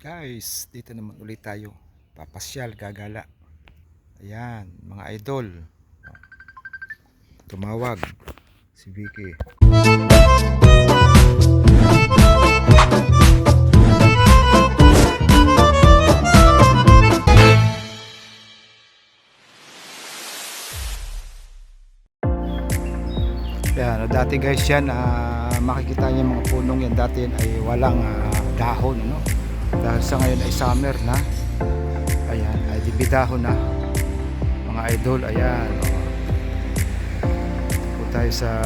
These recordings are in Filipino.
Guys, dito naman ulit tayo. Papasyal, gagala. Ayan, mga idol. Tumawag si Vicky. Ayan, dati guys yan, makikita niyo mga punong yan dati ay walang dahon, no? Dahil sa ngayon ay summer na. Ayan, ay dibidahon na. Mga idol, ayan. Po tayo sa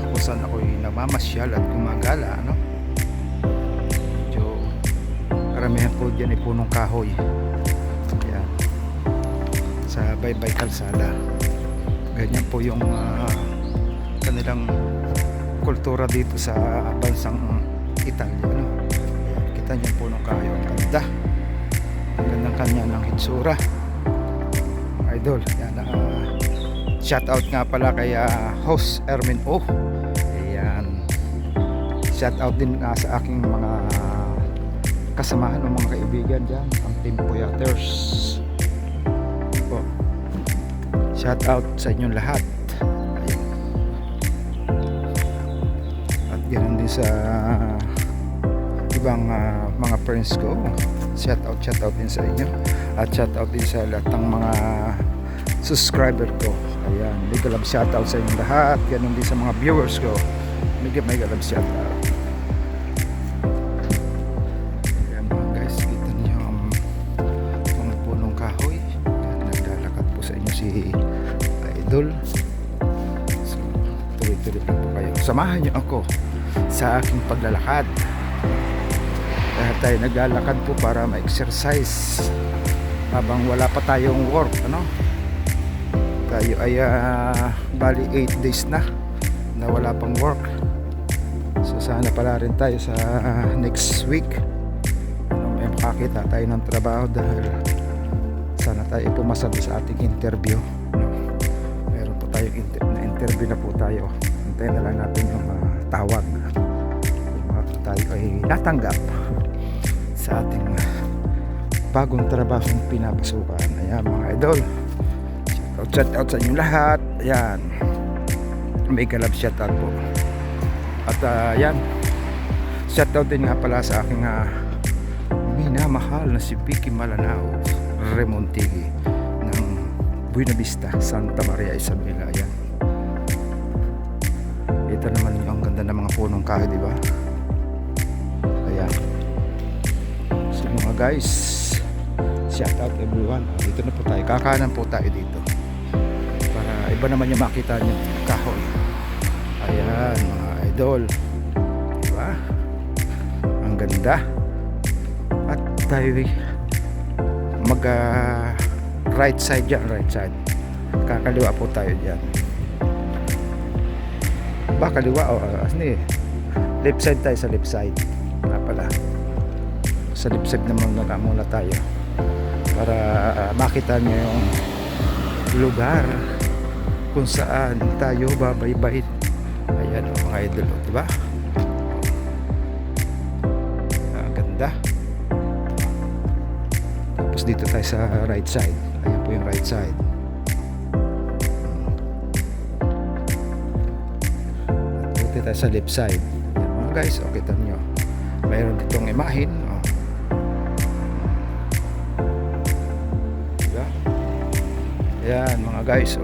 kung saan ako'y namamasyal at gumagala, no? Medyo karamihan po dyan ay punong kahoy. Ayan. Sa baybay kalsada. Ganyan po yung kanilang kultura dito sa bansang Italia, no? Kita niyo po ng kayo, ang ganda, ang gandang kanya ng hitsura, idol. Yan, shout out nga pala kay host Ermin O. Ayan, shout out din sa aking mga kasamahan ng mga kaibigan dyan, ang team Puyaters po. Shout out sa inyong lahat. Ganun din sa ibang mga friends ko. Shout out din sa inyo. At shout out din sa lahat ng mga subscriber ko. Ayan, mega love shout out sa inyo lahat. Ganun din sa mga viewers ko. Mega love shout out. Ayan mga guys, kita niyo ang mga punong kahoy. Naglalakad po sa inyo si Idol. So, tuloy-tuloy lang po kayo. Samahan niyo ako sa aking paglalakad. Kaya tayo naglalakad po para ma-exercise habang wala pa tayong work, ano? Tayo ay bali 8 days na wala pang work. So sana pala rin tayo sa next week may makakita tayo ng trabaho dahil sana tayo pumasa sa ating interview. Meron po tayong interview na po tayo. Hintayin na lang natin yung tawag kung tayo ay natanggap sa ating bagong trabahong pinapasukan. Ayan mga idol, shout out sa inyo lahat. Ayan, may galab shout out po. At ayan, shout out din nga pala sa aking minamahal na si Vicky Malanao Remontigi ng Buena Vista, Santa Maria Isabela. Ayan, ito naman yung ganda ng mga punong kahoy, di ba? Ayan. So mga guys, shout out everyone. Dito na po tayo. Kakanan po tayo dito. Para iba naman yung makita nyo kahoy. Ayan mga idol. Di ba? Ang ganda. At tayo mag right side dyan. Right side. Kakaliwa po tayo dyan. Kaliwa o left side tayo, sa left side nga pala. Sa left side naman muna tayo para makita nyo yung lugar kung saan tayo babaybay. Ayan o mga idol, diba? Ang ganda. Tapos dito tayo sa right side. Ayan po yung right side. Tayo sa left side. Yan, mga guys, okay, kita nyo mayroon ditong imahin, diba? Yan mga guys,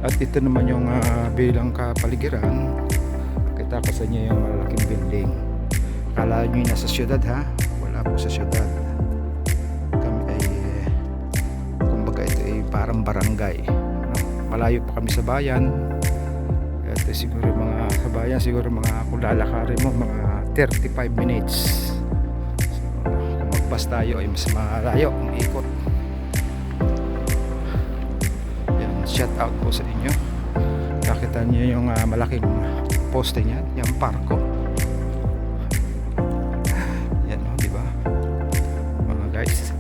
at ito naman yung bilang kapaligiran. Kita ko sa inyo yung malaking building. Kala nyo yung nasa syudad, ha? Wala po sa syudad. Kami ay kumbaga ito ay parang barangay, no? Malayo pa kami sa bayan. At siguro mga kabayan, siguro mga kung lalakarin mo mga 35 minutes. So kung magbas tayo ay mas malayo ang ikot. Yan, shout out po sa inyo. Nakita niyo yung malaking poste niyan, yung parko. Yan o, diba mga guys?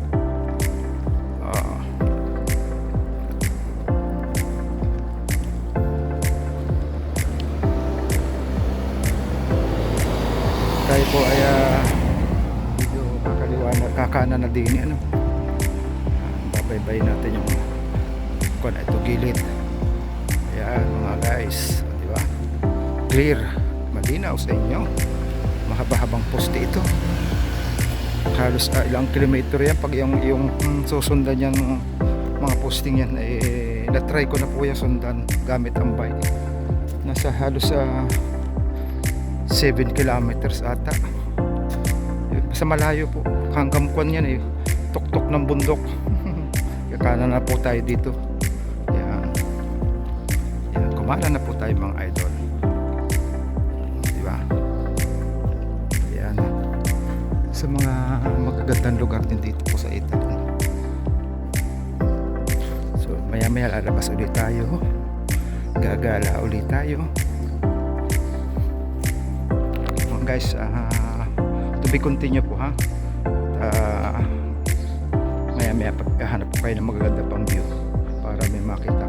tayo po ay medyo kakaliwanag, kakanan na din ano. Babaybay natin yung kung ito gilid. Ayan mga guys, di ba? Clear, malinaw sa inyo. Mahaba-habang poste ito. Halos ilang kilometro yan pag yung susundan yan mga posting yan na-try ko na po yung sundan gamit ang bike. Nasa halos 7 kilometers ata. Sa malayo po hanggang kwan yan tuktok ng bundok. Kakanan na po tayo dito. Yan, kumana na po tayo mga idol, diba? Yan, sa mga magagandang lugar din dito po sa Italy. So maya maya lalabas ulit tayo, gagala ulit tayo mga guys. To be continue po ha. Maya maya pagkahanap po kayo ng magaganda pang view para may makita